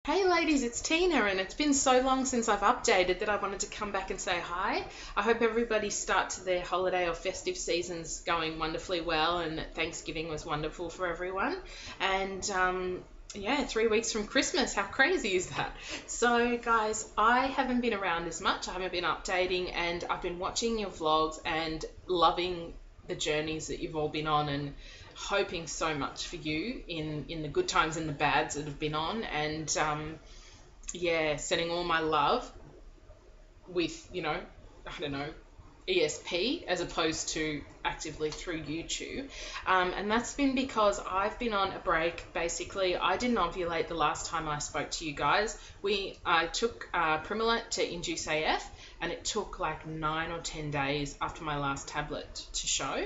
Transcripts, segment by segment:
Hey ladies, it's Tina, and it's been so long since I've updated that I wanted to come back and say hi. I hope everybody starts their holiday or festive seasons going wonderfully well, and that Thanksgiving was wonderful for everyone. And yeah, 3 weeks from Christmas. How crazy is that? So, guys, I haven't been around as much. I haven't been updating, and I've been watching your vlogs and loving the journeys that you've all been on, and hoping so much for you in the good times and the bads that have been on, and yeah, sending all my love with, I don't know, ESP as opposed to actively through YouTube. And that's been because I've been on a break. Basically, I didn't ovulate the last time I spoke to you guys. I took Primolet to induce AF, and it took like 9 or 10 days after my last tablet to show.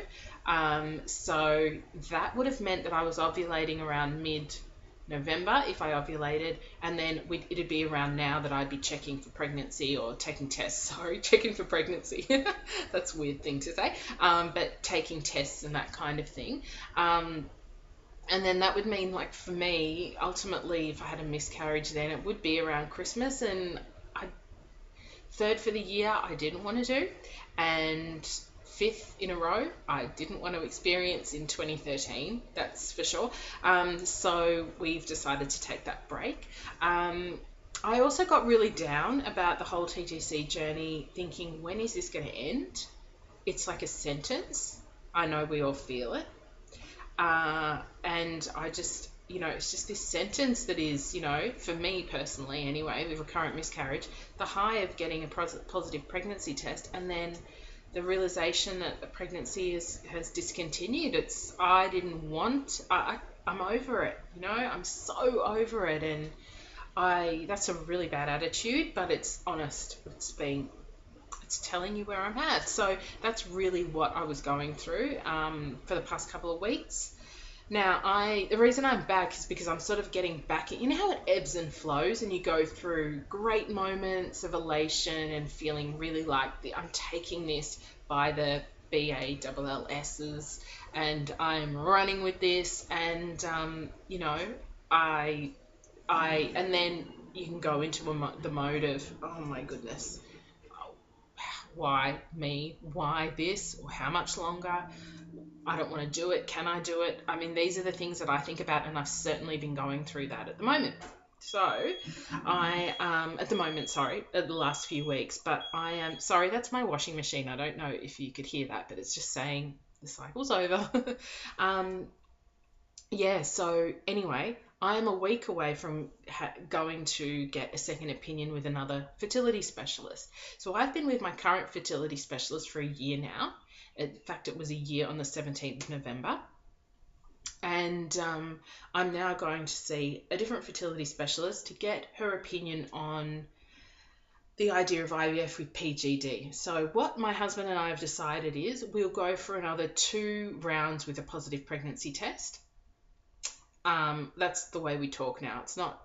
So that would have meant that I was ovulating around mid-November if I ovulated, and then it'd be around now that I'd be checking for pregnancy or taking tests. Sorry, checking for pregnancy. That's a weird thing to say, but taking tests and that kind of thing. And then that would mean, like, for me, ultimately, if I had a miscarriage, then it would be around Christmas, and third for the year I didn't want to do, and fifth in a row I didn't want to experience in 2013, that's for sure. So we've decided to take that break. I also got really down about the whole TTC journey, thinking, when is this going to end? It's like a sentence. I know we all feel it. And I just, it's just this sentence that is, for me personally anyway, with recurrent miscarriage, the high of getting a positive pregnancy test, and then the realization that the pregnancy has discontinued. I didn't want, I'm over it, I'm so over it. And that's a really bad attitude, but it's honest. It's telling you where I'm at. So that's really what I was going through for the past couple of weeks. Now, the reason I'm back is because I'm sort of getting back. You know how it ebbs and flows, and you go through great moments of elation and feeling really like I'm taking this by the BALLS's, and I'm running with this, and and then you can go into the mode of, oh my goodness, why me? Why this? Or how much longer? I don't want to do it. Can I do it? I mean, these are the things that I think about, and I've certainly been going through that at the moment. So at the moment, sorry, at the last few weeks, but I am, sorry, that's my washing machine. I don't know if you could hear that, but it's just saying the cycle's over. Yeah, so anyway, I am a week away from going to get a second opinion with another fertility specialist. So I've been with my current fertility specialist for a year now. In fact, it was a year on the 17th of November. And I'm now going to see a different fertility specialist to get her opinion on the idea of IVF with PGD. So what my husband and I have decided is we'll go for another 2 rounds with a positive pregnancy test. That's the way we talk now. It's not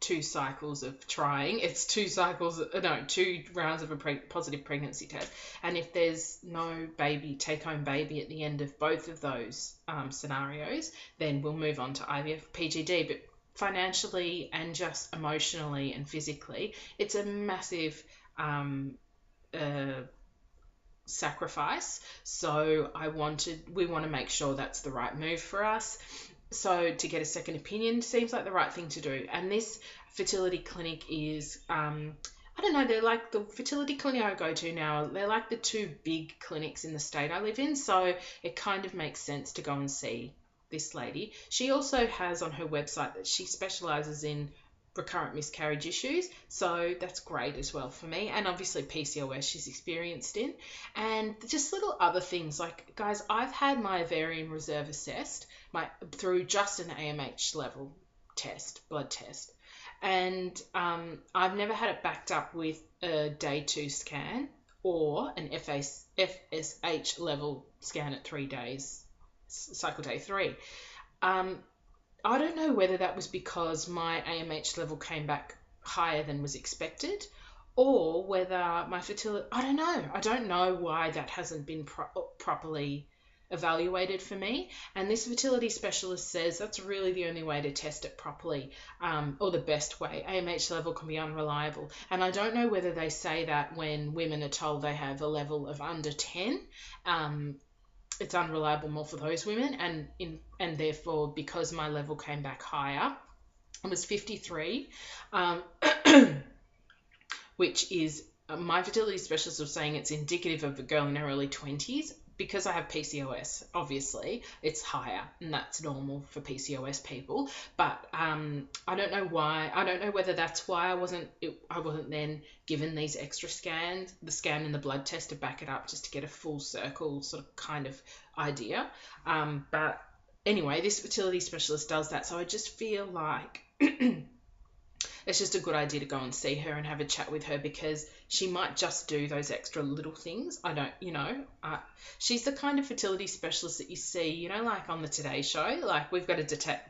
2 cycles of trying. It's 2 rounds of a positive pregnancy test. And if there's no take-home baby at the end of both of those scenarios, then we'll move on to IVF PGD. But financially and just emotionally and physically, it's a massive sacrifice. So we want to make sure that's the right move for us. So to get a second opinion seems like the right thing to do. And this fertility clinic is, I don't know, they're like the fertility clinic I go to now. They're like the 2 big clinics in the state I live in. So it kind of makes sense to go and see this lady. She also has on her website that she specializes in recurrent miscarriage issues, so that's great as well for me, and obviously PCOS she's experienced in, and just little other things like, guys, I've had my ovarian reserve assessed through just an AMH level blood test, and I've never had it backed up with a day 2 scan or an FSH level scan at 3 days, cycle day 3. I don't know whether that was because my AMH level came back higher than was expected, or whether my fertility, I don't know. I don't know why that hasn't been properly evaluated for me. And this fertility specialist says that's really the only way to test it properly, or the best way. AMH level can be unreliable. And I don't know whether they say that when women are told they have a level of under 10. It's unreliable more for those women, and therefore, because my level came back higher, it was 53, which is, my fertility specialist was saying it's indicative of a girl in her early 20s. Because I have PCOS, obviously, it's higher, and that's normal for PCOS people. But I don't know why. I don't know whether that's why I wasn't then given these extra scans, the scan and the blood test to back it up, just to get a full circle sort of kind of idea. But anyway, this fertility specialist does that, so I just feel like it's just a good idea to go and see her and have a chat with her, because she might just do those extra little things. I don't, she's the kind of fertility specialist that you see, like on the Today Show. Like, we've got a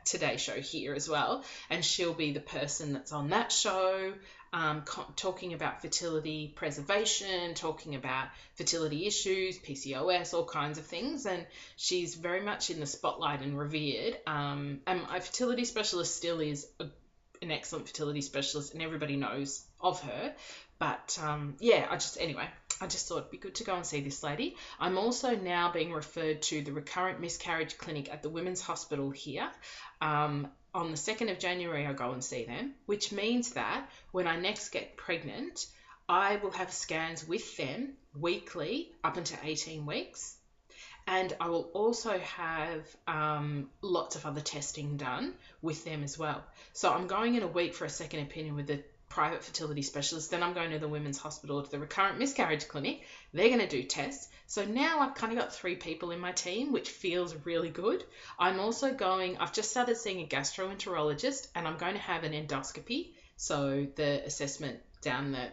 Today Show here as well, and she'll be the person that's on that show, talking about fertility preservation, talking about fertility issues, PCOS, all kinds of things. And she's very much in the spotlight and revered. And my fertility specialist still is an excellent fertility specialist, and everybody knows of her. But I just thought it'd be good to go and see this lady. I'm also now being referred to the recurrent miscarriage clinic at the Women's Hospital here. On the 2nd of January, I'll go and see them, which means that when I next get pregnant, I will have scans with them weekly up until 18 weeks. And I will also have lots of other testing done with them as well. So I'm going in a week for a second opinion with the private fertility specialist. Then I'm going to the Women's Hospital to the recurrent miscarriage clinic. They're going to do tests. So now I've kind of got 3 people in my team, which feels really good. I've just started seeing a gastroenterologist, and I'm going to have an endoscopy, so the assessment down the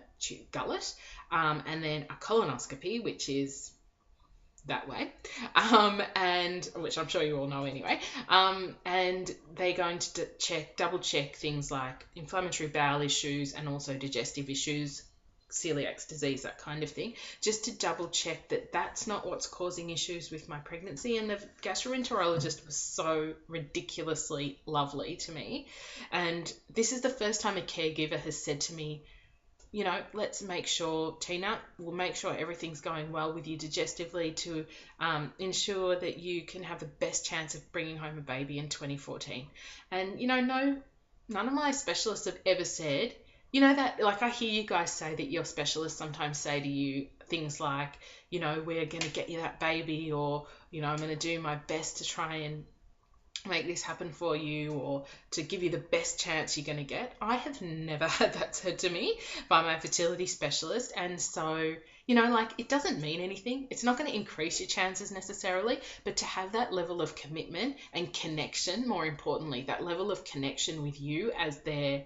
gullet, and then a colonoscopy, which is that way, and which I'm sure you all know anyway, and they're going to double check things like inflammatory bowel issues and also digestive issues, celiac disease, that kind of thing, just to double check that that's not what's causing issues with my pregnancy. And the gastroenterologist was so ridiculously lovely to me, and this is the first time a caregiver has said to me, let's make sure, Tina, we'll make sure everything's going well with you digestively to ensure that you can have the best chance of bringing home a baby in 2014. And, none of my specialists have ever said, that, like, I hear you guys say that your specialists sometimes say to you things like, we're going to get you that baby, or, I'm going to do my best to try and make this happen for you, or to give you the best chance you're going to get. I have never had that said to me by my fertility specialist. And so, it doesn't mean anything. It's not going to increase your chances necessarily, but to have that level of commitment and connection, more importantly, that level of connection with you as their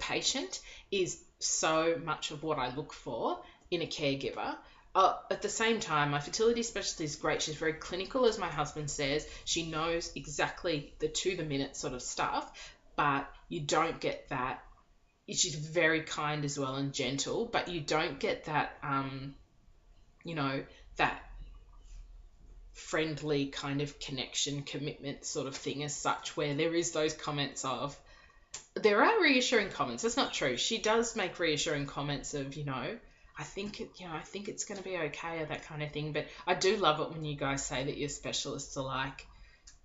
patient, is so much of what I look for in a caregiver. At the same time, my fertility specialist is great. She's very clinical, as my husband says. She knows exactly the to-the-minute sort of stuff, but you don't get that. She's very kind as well and gentle, but you don't get that, that friendly kind of connection, commitment sort of thing as such, where there is those comments of, there are reassuring comments. That's not true. She does make reassuring comments of, I think it's going to be okay, or that kind of thing. But I do love it when you guys say that your specialists are like,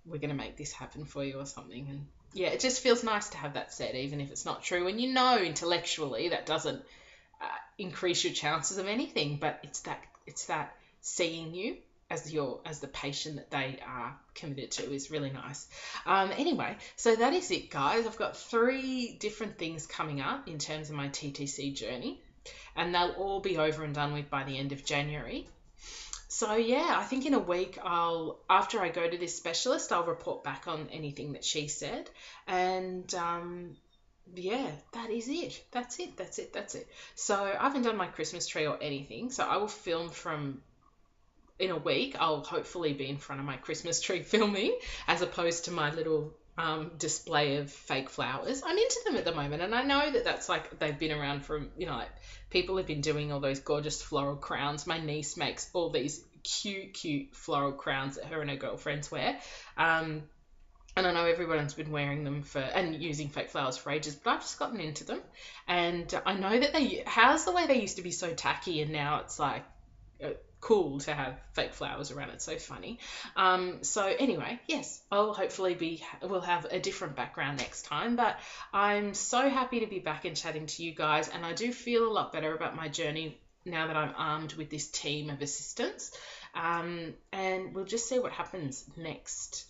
we're going to make this happen for you or something. And yeah, it just feels nice to have that said, even if it's not true. And intellectually that doesn't increase your chances of anything, but it's that seeing you as the patient that they are committed to is really nice. Anyway, so that is it, guys. I've got 3 different things coming up in terms of my TTC journey, and they'll all be over and done with by the end of January. So yeah, I think in a week, after I go to this specialist, I'll report back on anything that she said. And that is it. That's it. So I haven't done my Christmas tree or anything, so I will film in a week. I'll hopefully be in front of my Christmas tree filming, as opposed to my little display of fake flowers. I'm into them at the moment, and I know that that's like, they've been around from, people have been doing all those gorgeous floral crowns. My niece makes all these cute floral crowns that her and her girlfriends wear. And I know everyone's been wearing them and using fake flowers for ages, but I've just gotten into them. And I know that how's the way they used to be so tacky and now it's like cool to have fake flowers around. It's so funny. So anyway, yes, we'll have a different background next time, but I'm so happy to be back and chatting to you guys, and I do feel a lot better about my journey now that I'm armed with this team of assistants. And we'll just see what happens next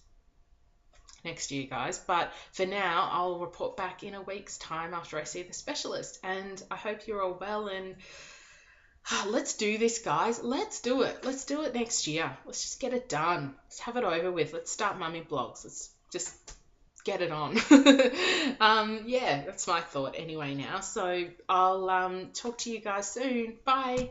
year, guys. But for now, I'll report back in a week's time after I see the specialist, and I hope you're all well. And let's do this, guys. Let's do it next year. Let's just get it done. Let's have it over with. Let's start mummy blogs. Let's just get it on. Yeah, that's my thought anyway now. So I'll talk to you guys soon. Bye.